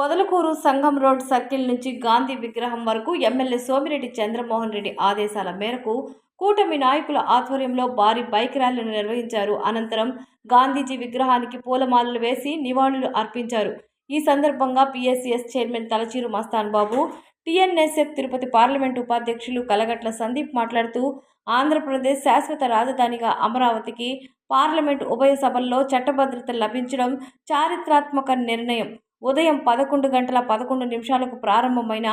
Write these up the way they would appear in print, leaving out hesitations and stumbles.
పొదలకూరు సంగం road circle నుంచి గాంధీ విగ్రహం వరకు ఎమ్మెల్యే సోమిరెడ్డి చంద్రమోహన్ రెడ్డి ఆదేశాల మేరకు కూటమి నాయకుల ఆధ్వర్యంలో భారీ బైక్ ర్యాలీని నిర్వహించారు. అనంతరం గాంధీజీ విగ్రహానికి పూలమాలలు వేసి నివాళులు అర్పించారు. ఈ సందర్భంగా పిఎస్సిఎస్ చైర్మన్ తలచీరు మస్తాన్ బాబు, టీఎన్ఎస్ఎఫ్ తిరుపతి పార్లమెంటు ఉపాధ్యక్షులు కలగట్ల సందీప్ మాట్లాడుతూ, ఆంధ్రప్రదేశ్ శాశ్వత రాజధానిగా అమరావతికి పార్లమెంటు ఉభయ సభల్లో చట్టభద్రత లభించడం చారిత్రాత్మక నిర్ణయం. ఉదయం 11:11 ప్రారంభమైన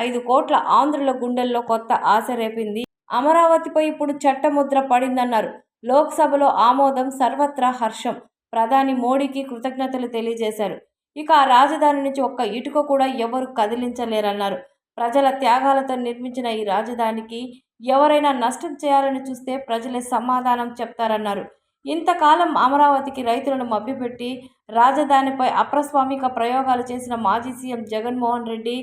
5 కోట్ల ఆంధ్రుల గుండెల్లో కొత్త ఆశ రేపింది. అమరావతిపై ఇప్పుడు చట్టముద్ర పడిందన్నారు. లోక్సభలో ఆమోదం, సర్వత్రా హర్షం. ప్రధాని మోడీకి కృతజ్ఞతలు తెలియజేశారు. ఇక ఆ రాజధాని నుంచి ఒక్క ఇటుక కూడా ఎవరు కదిలించలేరన్నారు. ప్రజల త్యాగాలతో నిర్మించిన ఈ రాజధానికి ఎవరైనా నష్టం చేయాలని చూస్తే ప్రజలే సమాధానం చెప్తారన్నారు. ఇంతకాలం అమరావతికి రైతులను మభ్యపెట్టి రాజధానిపై అప్రస్వామిక ప్రయోగాలు చేసిన మాజీ సీఎం జగన్మోహన్ రెడ్డి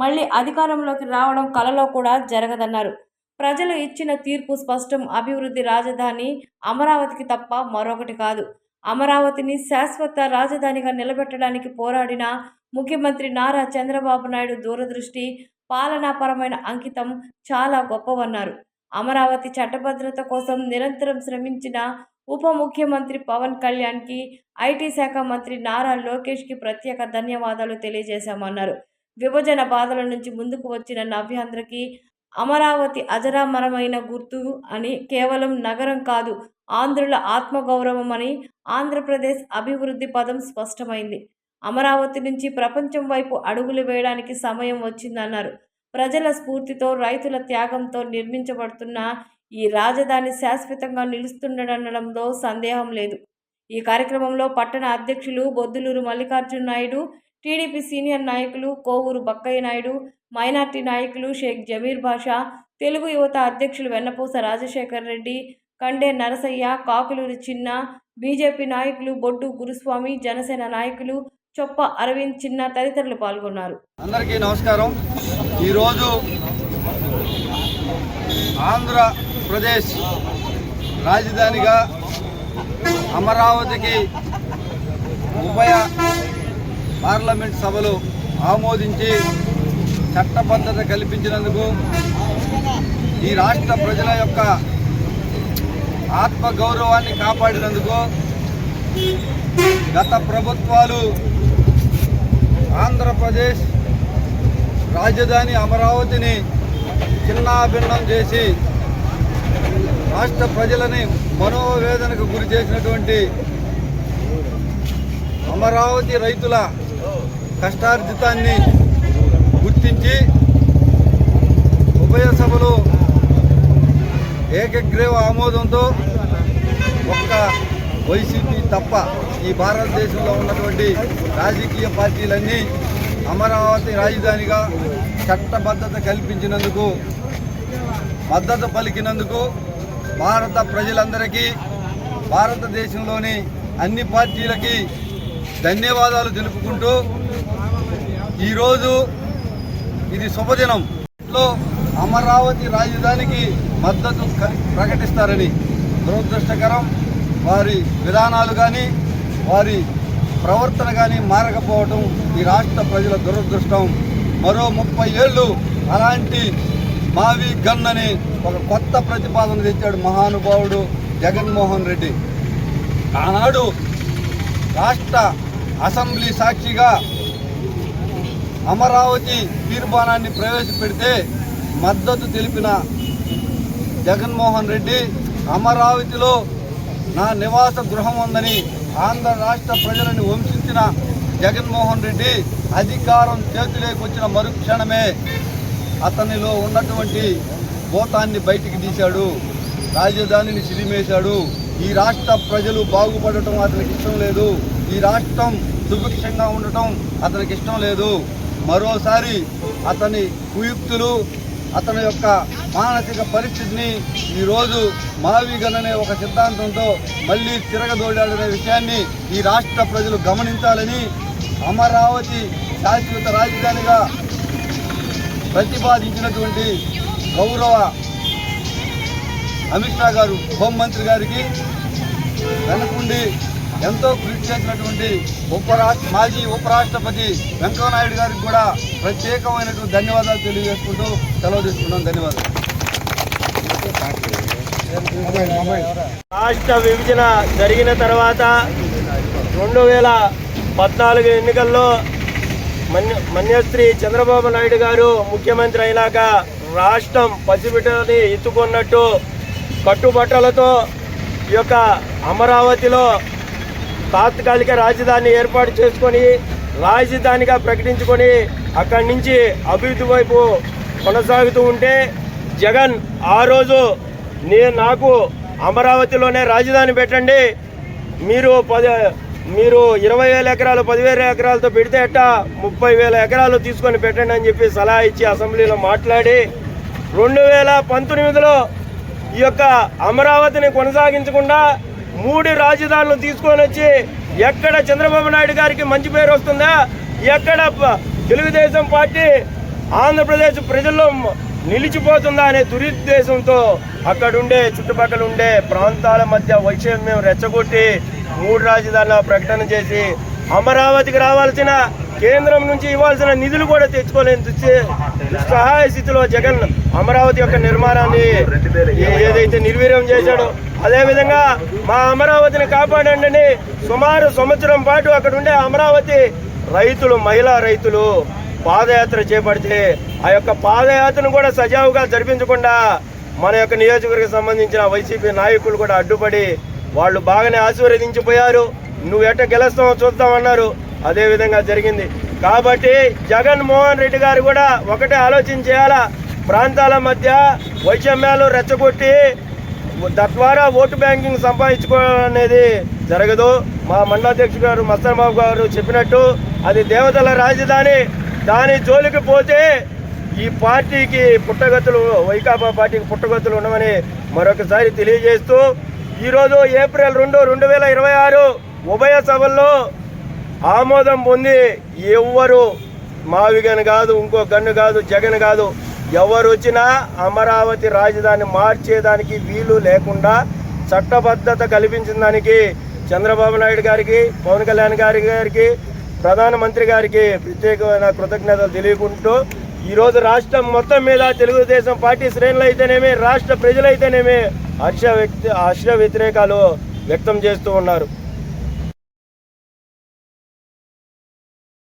మళ్లీ అధికారంలోకి రావడం కలలో కూడా జరగదన్నారు. ప్రజలు ఇచ్చిన తీర్పు స్పష్టం. అభివృద్ధి రాజధాని అమరావతికి తప్ప మరొకటి కాదు. అమరావతిని శాశ్వత రాజధానిగా నిలబెట్టడానికి పోరాడిన ముఖ్యమంత్రి నారా చంద్రబాబు నాయుడు దూరదృష్టి, పాలనాపరమైన అంకితం చాలా గొప్పవన్నారు. అమరావతి చట్టభద్రత కోసం నిరంతరం శ్రమించిన ఉప ముఖ్యమంత్రి పవన్ కళ్యాణ్కి, ఐటీ శాఖ మంత్రి నారా లోకేష్కి ప్రత్యేక ధన్యవాదాలు తెలియజేశామన్నారు. విభజన బాధల నుంచి ముందుకు వచ్చిన నవ్యాంధ్రకి అమరావతి అజరామరమైన గుర్తు అని, కేవలం నగరం కాదు, ఆంధ్రుల ఆత్మగౌరవం అని, ఆంధ్రప్రదేశ్ అభివృద్ధి పదం స్పష్టమైంది. అమరావతి నుంచి ప్రపంచం వైపు అడుగులు వేయడానికి సమయం వచ్చిందన్నారు. ప్రజల స్ఫూర్తితో, రైతుల త్యాగంతో నిర్మించబడుతున్న ఈ రాజధాని శాశ్వతంగా నిలుస్తుండడంలో సందేహం లేదు. ఈ కార్యక్రమంలో పట్టణ అధ్యక్షులు బొద్దులూరు మల్లికార్జున నాయుడు, టీడీపీ సీనియర్ నాయకులు కోవూరు బక్కయ్య నాయుడు, మైనార్టీ నాయకులు షేక్ జమీర్ బాషా, తెలుగు యువత అధ్యక్షులు వెన్నపూస రాజశేఖర్ రెడ్డి, కండే నరసయ్య, కాకులూరి చిన్న, బీజేపీ నాయకులు బొడ్డు గురుస్వామి, జనసేన నాయకులు చొప్ప అరవింద్ చిన్న తదితరులు పాల్గొన్నారు. అందరికీ నమస్కారం. ఈరోజు ఆంధ్రప్రదేశ్ రాజధానిగా అమరావతికి ఉభయ పార్లమెంట్ సభలు ఆమోదించి చట్టబద్ధత కల్పించినందుకు, ఈ రాష్ట్ర ప్రజల యొక్క ఆత్మగౌరవాన్ని కాపాడినందుకు గత ప్రభుత్వాలు ఆంధ్రప్రదేశ్ రాజధాని అమరావతిని చిన్నాభిన్నం చేసి రాష్ట్ర ప్రజలని మనోవేదనకు గురి చేసినటువంటి అమరావతి రైతుల కష్టార్జితాన్ని గుర్తించి ఉభయ సభలు ఏకగ్రీవ ఆమోదంతో ఒక్క వైసీపీ తప్ప ఈ భారతదేశంలో ఉన్నటువంటి రాజకీయ పార్టీలన్నీ అమరావతి రాజధానిగా చట్టబద్ధత కల్పించినందుకు, మద్దతు పలికినందుకు భారత ప్రజలందరికీ, భారతదేశంలోని అన్ని పార్టీలకి ధన్యవాదాలు తెలుపుకుంటూ, ఈరోజు ఇది శుభదినం. అమరావతి రాజధానికి మద్దతు ప్రకటిస్తారని దురదృష్టకరం. వారి విధానాలు కానీ, వారి ప్రవర్తన కానీ మారకపోవటం ఈ రాష్ట్ర ప్రజల దురదృష్టం. మరో 30 ఏళ్ళు అలాంటి మావి గన్ అని ఒక కొత్త ప్రతిపాదన తెచ్చాడు మహానుభావుడు జగన్మోహన్ రెడ్డి. ఆనాడు రాష్ట్ర అసెంబ్లీ సాక్షిగా అమరావతి తీర్మానాన్ని ప్రవేశపెడితే మద్దతు తెలిపిన జగన్మోహన్ రెడ్డి, అమరావతిలో నా నివాస గృహం ఉందని ఆంధ్ర రాష్ట్ర ప్రజలను వంచించిన జగన్మోహన్ రెడ్డి అధికారం చేతిలోకి వచ్చిన మరుక్షణమే అతనిలో ఉన్నటువంటి భూతాన్ని బయటికి తీశాడు, రాజధానిని సిరిమేశాడు. ఈ రాష్ట్ర ప్రజలు బాగుపడటం అతనికి ఇష్టం లేదు, ఈ రాష్ట్రం సుభిక్షంగా ఉండటం అతనికి ఇష్టం లేదు. మరోసారి అతని కుయుక్తులు, అతని యొక్క మానసిక పరిస్థితిని ఈరోజు మావిగన్ అనే ఒక సిద్ధాంతంతో మళ్ళీ తిరగదోడాడనే విషయాన్ని ఈ రాష్ట్ర ప్రజలు గమనించాలని, అమరావతి శాశ్వత రాజధానిగా ప్రతిపాదించినటువంటి గౌరవ అమిత్ షా గారు, హోంమంత్రి గారికి వెనకుండి ఎంతో కృషి చేసినటువంటి మాజీ ఉపరాష్ట్రపతి వెంకయ్యనాయుడు గారికి కూడా ప్రత్యేకమైనటువంటి ధన్యవాదాలు తెలియజేసుకుంటూ సెలవు తీసుకున్నాం. ధన్యవాదాలు. రాష్ట్ర విభజన జరిగిన తర్వాత 2014 ఎన్నికల్లో మన్యశ్రీ చంద్రబాబు నాయుడు గారు ముఖ్యమంత్రి అయినాక రాష్ట్రం పసిబిడ్డని ఎత్తుకున్నట్టు కట్టుబట్టలతో ఈ యొక్క అమరావతిలో తాత్కాలిక రాజధాని ఏర్పాటు చేసుకొని రాజధానిగా ప్రకటించుకొని అక్కడి నుంచి అభివృద్ధి వైపు కొనసాగుతూ ఉంటే జగన్ ఆ రోజు నాకు అమరావతిలోనే రాజధాని పెట్టండి, మీరు 20,000 ఎకరాలు 10,000 ఎకరాలతో పెడితే అట్ట 30,000 ఎకరాలు తీసుకొని పెట్టండి అని చెప్పి సలహా ఇచ్చి అసెంబ్లీలో మాట్లాడి 2019లో ఈ యొక్క అమరావతిని కొనసాగించకుండా 3 రాజధానులు తీసుకొని వచ్చి ఎక్కడ చంద్రబాబు నాయుడు గారికి మంచి పేరు వస్తుందా, ఎక్కడ తెలుగుదేశం పార్టీ ఆంధ్రప్రదేశ్ ప్రజల్లో నిలిచిపోతుందా అనే దురుద్దేశంతో అక్కడుండే చుట్టుపక్కల ఉండే ప్రాంతాల మధ్య వైషమ్యం రెచ్చగొట్టి 3 రాజధానుల ప్రకటన చేసి అమరావతికి రావాల్సిన కేంద్రం నుంచి ఇవ్వాల్సిన నిధులు కూడా తెచ్చుకోలేని సహాయ స్థితిలో జగన్ అమరావతి యొక్క నిర్మాణాన్ని ఏదైతే నిర్వీర్యం చేశాడో, అదేవిధంగా మా అమరావతిని కాపాడండి అని సుమారు సంవత్సరం పాటు అక్కడ ఉండే అమరావతి రైతులు, మహిళా రైతులు పాదయాత్ర చేపడితే ఆ యొక్క పాదయాత్రను కూడా సజావుగా జరిపించకుండా మన యొక్క నియోజకవర్గం సంబంధించిన వైసీపీ నాయకులు కూడా అడ్డుపడి వాళ్ళు బాగానే ఆశీర్వదించిపోయారు. నువ్వు ఎట్ట గెలుస్తావో చూద్దామన్నారు. అదే విధంగా జరిగింది. కాబట్టి జగన్మోహన్ రెడ్డి గారు కూడా ఒకటే ఆలోచన చేయాలా, ప్రాంతాల మధ్య వైషమ్యాలు రెచ్చగొట్టి తద్వారా ఓటు బ్యాంకింగ్ సంపాదించుకోవడం అనేది జరగదు. మా మండలాధ్యక్షుడు గారు మస్తాన్ బాబు గారు చెప్పినట్టు అది దేవతల రాజధాని, దాని జోలికి పోతే ఈ పార్టీకి పుట్టగతులు, వైకాపా పార్టీకి పుట్టగతులు ఉండమని మరొకసారి తెలియజేస్తూ ఈరోజు ఏప్రిల్ 2, 2026 ఉభయ సభల్లో ఆమోదం పొంది ఎవ్వరు మావిగన్ కాదు, ఇంకో గన్ను కాదు, జగన్ కాదు, ఎవరు వచ్చినా అమరావతి రాజధాని మార్చేదానికి వీలు లేకుండా చట్టబద్ధత కల్పించిన దానికి చంద్రబాబు నాయుడు గారికి, పవన్ కళ్యాణ్ గారికి, ప్రధానమంత్రి గారికి ప్రత్యేకమైన కృతజ్ఞతలు తెలియకుంటూ ఈరోజు రాష్ట్రం మొత్తం మీద తెలుగుదేశం పార్టీ శ్రేణులు అయితేనేమి, రాష్ట్ర ప్రజలైతేనేమి హర్ష వ్యతిరేకాలు వ్యక్తం చేస్తూ ఉన్నారు.